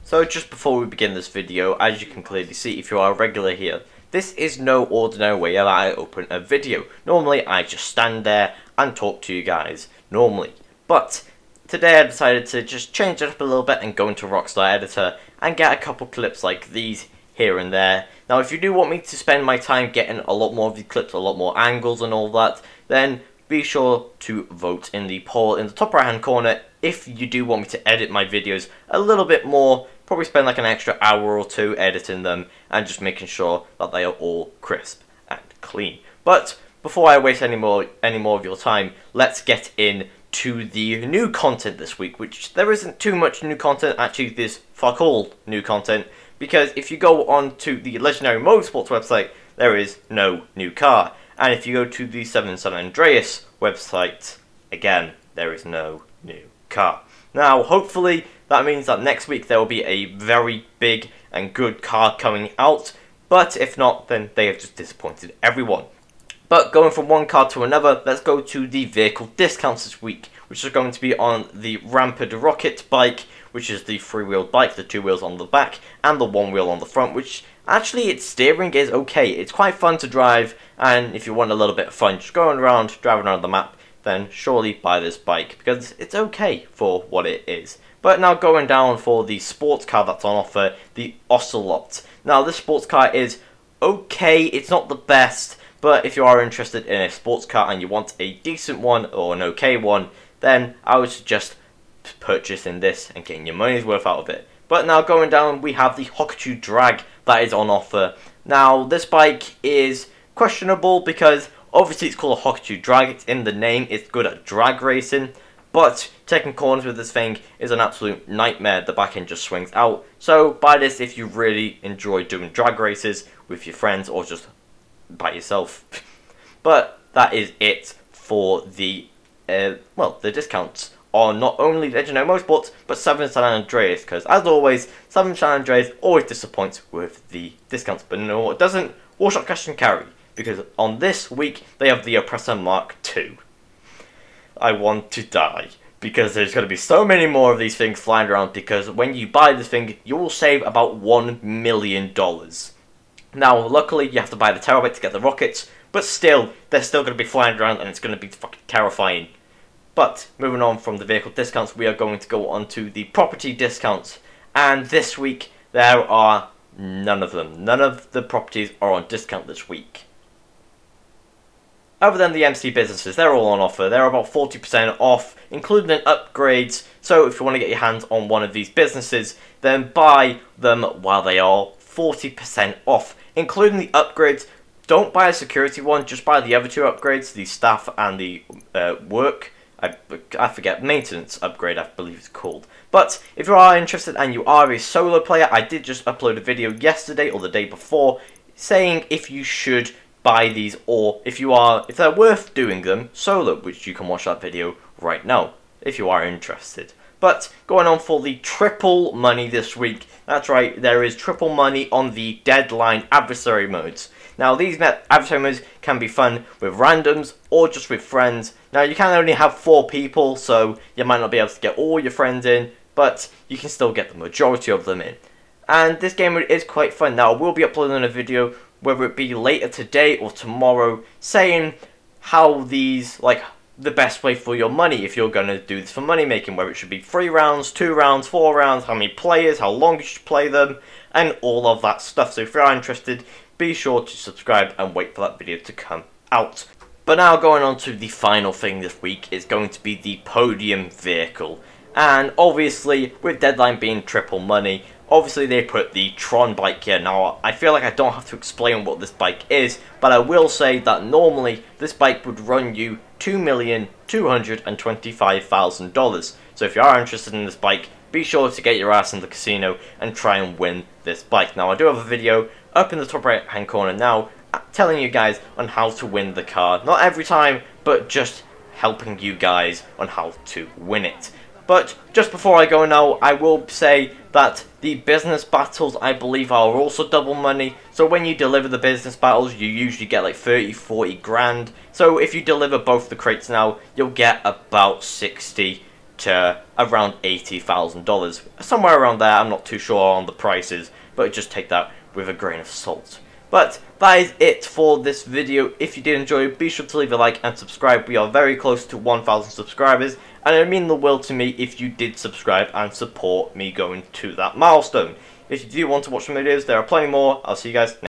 So just before we begin this video, as you can clearly see if you are a regular here, this is no ordinary way that I open a video. Normally I just stand there and talk to you guys, normally. But today I decided to just change it up a little bit and go into Rockstar Editor and get a couple clips like these here and there. Now if you do want me to spend my time getting a lot more of these clips, a lot more angles and all that, then be sure to vote in the poll in the top right hand corner if you do want me to edit my videos a little bit more. Probably spend like an extra hour or two editing them and just making sure that they are all crisp and clean. But before I waste any more of your time, let's get into the new content this week, which there isn't too much new content. Actually, there's fuck all new content, because if you go on to the Legendary Motorsports website, there is no new car. And if you go to the 7 San Andreas website, again, there is no new car. Now, hopefully, that means that next week there will be a very big and good car coming out. But if not, then they have just disappointed everyone. But going from one car to another, let's go to the vehicle discounts this week, which is going to be on the Rampant Rocket bike, which is the 3-wheeled bike, the 2 wheels on the back, and the 1 wheel on the front, which actually its steering is okay. It's quite fun to drive, and if you want a little bit of fun just going around, driving around the map, then surely buy this bike, because it's okay for what it is. But now going down for the sports car that's on offer, the Ocelot. Now this sports car is okay, it's not the best, but if you are interested in a sports car and you want a decent one or an okay one, then I would suggest purchasing this and getting your money's worth out of it. But now going down, we have the Hokuto Drag that is on offer. Now this bike is questionable because obviously it's called a Hokuto Drag, it's in the name, it's good at drag racing, but taking corners with this thing is an absolute nightmare. The back end just swings out. So buy this if you really enjoy doing drag races with your friends or just by yourself. But that is it for the the discounts on not only Legendary Motorsports but 7 San Andreas, because as always 7 San Andreas always disappoints with the discounts. But no, what doesn't? Warshot Cash and Carry, because on this week they have the Oppressor Mark II. I want to die, because there's going to be so many more of these things flying around, because when you buy this thing you will save about $1 million. Now luckily you have to buy the terabyte to get the rockets, but still they're still going to be flying around and it's going to be fucking terrifying. But moving on from the vehicle discounts, we are going to go on to the property discounts, and this week there are none of them. None of the properties are on discount this week. Other than the MC businesses, they're all on offer. They're about 40% off, including upgrades. So if you want to get your hands on one of these businesses, then buy them while they are 40% off, including the upgrades. Don't buy a security one, just buy the other two upgrades, the staff and the work. I forget, maintenance upgrade I believe it's called. But if you are interested and you are a solo player, I did just upload a video yesterday or the day before saying if you should buy these, or if they're worth doing them solo, which you can watch that video right now if you are interested. But going on for the triple money this week, that's right, there is triple money on the Deadline adversary modes. Now these adversary modes can be fun with randoms or just with friends. Now you can only have 4 people, so you might not be able to get all your friends in, but you can still get the majority of them in. And this game is quite fun. Now I will be uploading a video, whether it be later today or tomorrow, saying how these, like, the best way for your money, if you're going to do this for money making, whether it should be 3 rounds, 2 rounds, 4 rounds, how many players, how long you should play them, and all of that stuff. So if you are interested, be sure to subscribe and wait for that video to come out. But now going on to the final thing this week is going to be the Podium Vehicle. And obviously, with Deadline being triple money, obviously they put the Tron bike here. Now I feel like I don't have to explain what this bike is, but I will say that normally this bike would run you $2,225,000. So if you are interested in this bike, be sure to get your ass in the casino and try and win this bike. Now I do have a video up in the top right hand corner now telling you guys on how to win the car. Not every time, but just helping you guys on how to win it. But just before I go now, I will say that the business battles, I believe, are also double money. So when you deliver the business battles, you usually get like 30-40 grand. So if you deliver both the crates now, you'll get about 60 to around $80,000. Somewhere around there, I'm not too sure on the prices, but just take that with a grain of salt. But that is it for this video. If you did enjoy, be sure to leave a like and subscribe. We are very close to 1,000 subscribers, and it would mean the world to me if you did subscribe and support me going to that milestone. If you do want to watch some videos, there are plenty more. I'll see you guys next time.